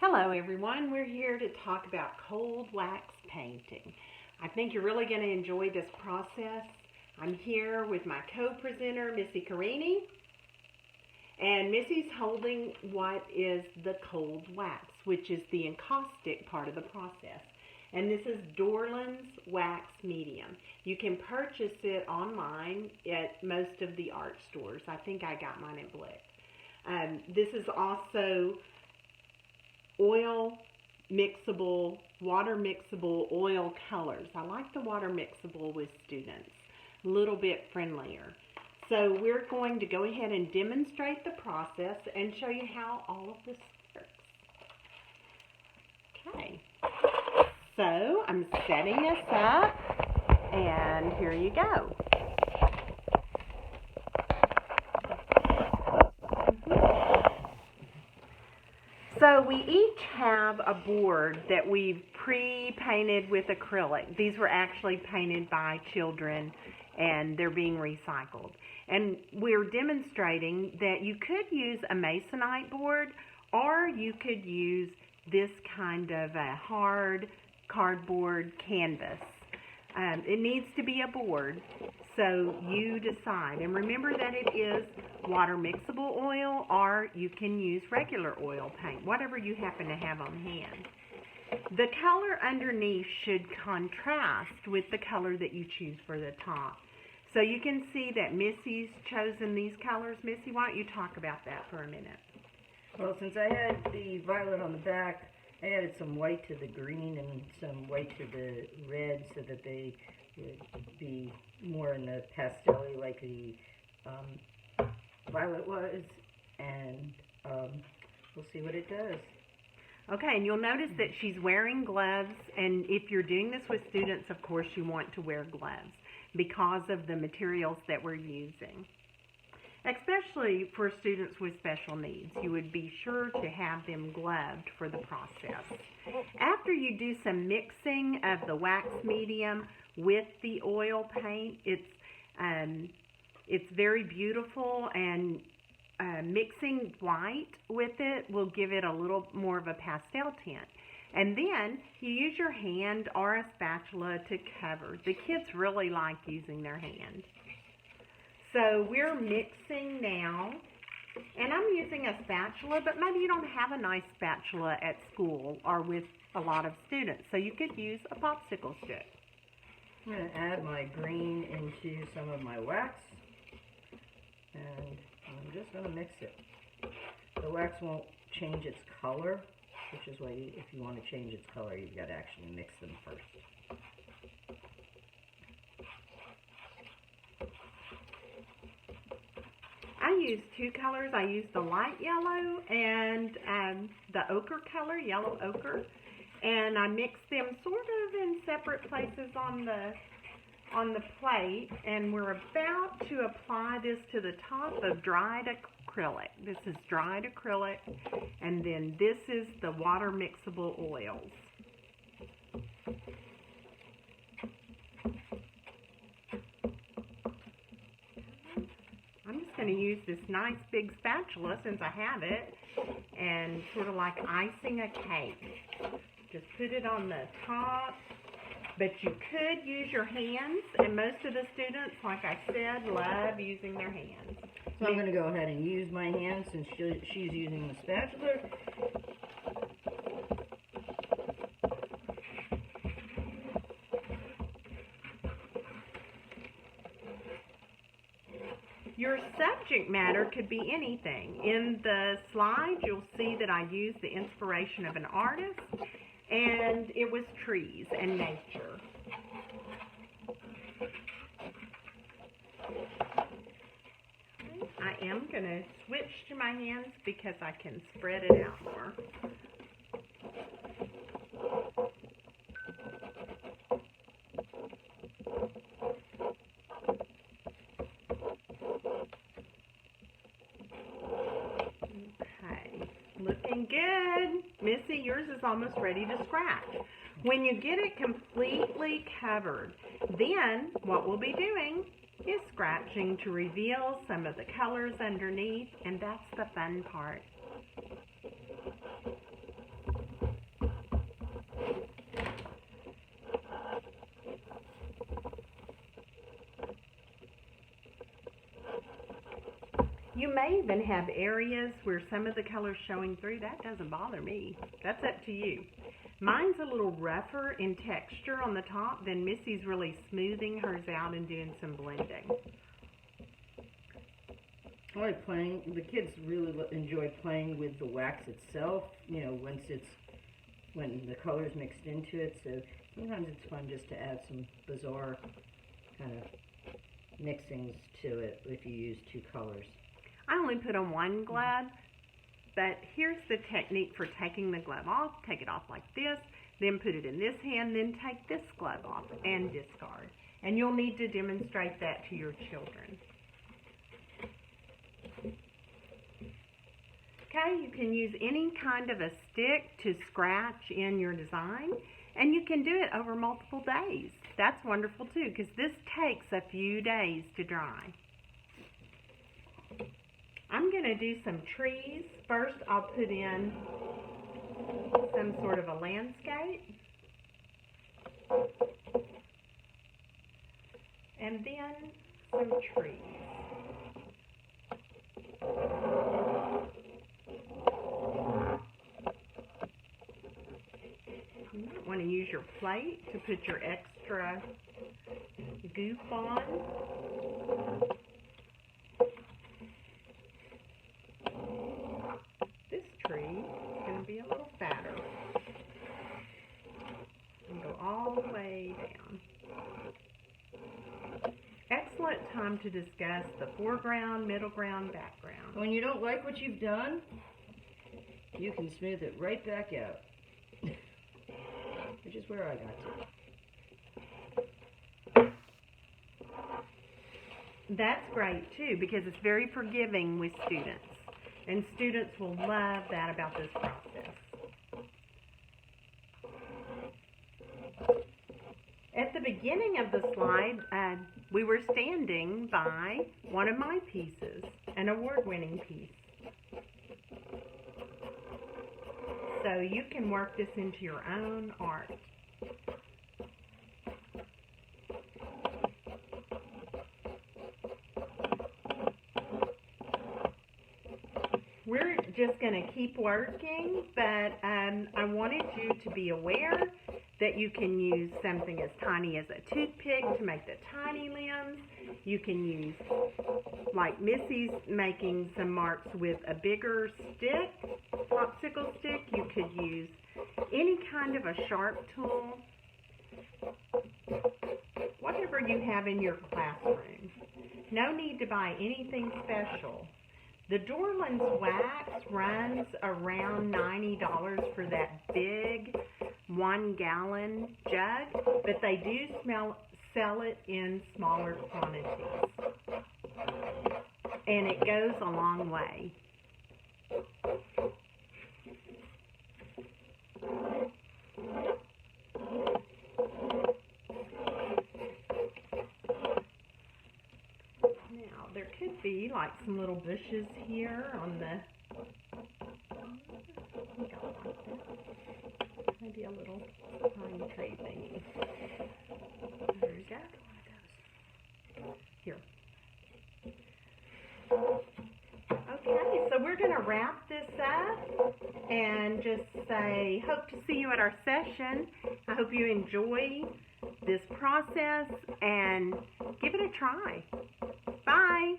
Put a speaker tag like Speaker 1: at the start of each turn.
Speaker 1: Hello everyone, we're here to talk about cold wax painting. I think you're really going to enjoy this process. I'm here with my co-presenter, Missy Carini, and Missy's holding what is the cold wax, which is the encaustic part of the process. And this is Dorland's Wax Medium. You can purchase it online at most of the art stores. I think I got mine at Blick. This is also oil mixable, water mixable oil colors. I like the water mixable with students, a little bit friendlier. So we're going to go ahead and demonstrate the process and show you how all of this works. Okay, so I'm setting this up and here you go. So we each have a board that we've pre-painted with acrylic. These were actually painted by children and they're being recycled. And we're demonstrating that you could use a masonite board or you could use this kind of a hard cardboard canvas. It needs to be a board, so you decide. And remember that it is water mixable oil, or you can use regular oil paint, whatever you happen to have on hand. The color underneath should contrast with the color that you choose for the top. So you can see that Missy's chosen these colors. Missy, why don't you talk about that for a minute?
Speaker 2: Well, since I had the violet on the back, I added some white to the green and some white to the red so that they would be more in the pastel-y like the violet was, and we'll see what it does.
Speaker 1: Okay, and you'll notice that she's wearing gloves, and if you're doing this with students, of course you want to wear gloves because of the materials that we're using. Especially for students with special needs, you would be sure to have them gloved for the process. After you do some mixing of the wax medium with the oil paint, it's very beautiful, and mixing white with it will give it a little more of a pastel tint. And then you use your hand or a spatula to cover. The kids really like using their hand. So we're mixing now, and I'm using a spatula, but maybe you don't have a nice spatula at school or with a lot of students, so you could use a popsicle stick.
Speaker 2: I'm going to add my green into some of my wax, and I'm just going to mix it. The wax won't change its color, which is why if you want to change its color, you've got to actually mix them first.
Speaker 1: I use two colors. I use the light yellow and the ochre color, yellow ochre, and I mix them sort of in separate places on the plate, and we're about to apply this to the top of dried acrylic. This is dried acrylic, and then this is the water mixable oils. I'm going to use this nice big spatula since I have it, and sort of like icing a cake. Just put it on the top, but you could use your hands, and most of the students, like I said, love using their hands.
Speaker 2: So I'm going to go ahead and use my hands since she's using the spatula.
Speaker 1: Your subject matter could be anything. In the slide, you'll see that I used the inspiration of an artist, and it was trees and nature. I am going to switch to my hands because I can spread it out more. Looking good. Missy, yours is almost ready to scratch. When you get it completely covered, then what we'll be doing is scratching to reveal some of the colors underneath, and that's the fun part. You may even have areas where some of the color's showing through. That doesn't bother me. That's up to you. Mine's a little rougher in texture on the top than Missy's really smoothing hers out and doing some blending.
Speaker 2: I like playing. The kids really enjoy playing with the wax itself, you know, when the color's mixed into it. So sometimes it's fun just to add some bizarre kind of mixings to it if you use two colors.
Speaker 1: I only put on one glove, but here's the technique for taking the glove off. Take it off like this, then put it in this hand, then take this glove off and discard. And you'll need to demonstrate that to your children. Okay, you can use any kind of a stick to scratch in your design, and you can do it over multiple days. That's wonderful too, because this takes a few days to dry. I'm going to do some trees. First, I'll put in some sort of a landscape, and then some trees. You might want to use your plate to put your extra goof on. This tree is going to be a little fatter. And go all the way down. Excellent time to discuss the foreground, middle ground, background.
Speaker 2: When you don't like what you've done, you can smooth it right back out. Which is where I got to.
Speaker 1: That's great too, because it's very forgiving with students. And students will love that about this process. At the beginning of the slide, we were standing by one of my pieces, an award-winning piece. So you can work this into your own art. We're just going to keep working, but I wanted you to be aware that you can use something as tiny as a toothpick to make the tiny limbs. You can use, like Missy's making some marks with a bigger stick, popsicle stick. You could use any kind of a sharp tool, whatever you have in your classroom. No need to buy anything special. The Dorland's wax runs around $90 for that big 1-gallon jug, but they do sell it in smaller quantities. And it goes a long way. Now, there could be like some little bushes here on the, maybe a little pine tree thingy. There we go. Here. Okay, so we're going to wrap this up and just say, hope to see you at our session. I hope you enjoy this process and give it a try. Bye.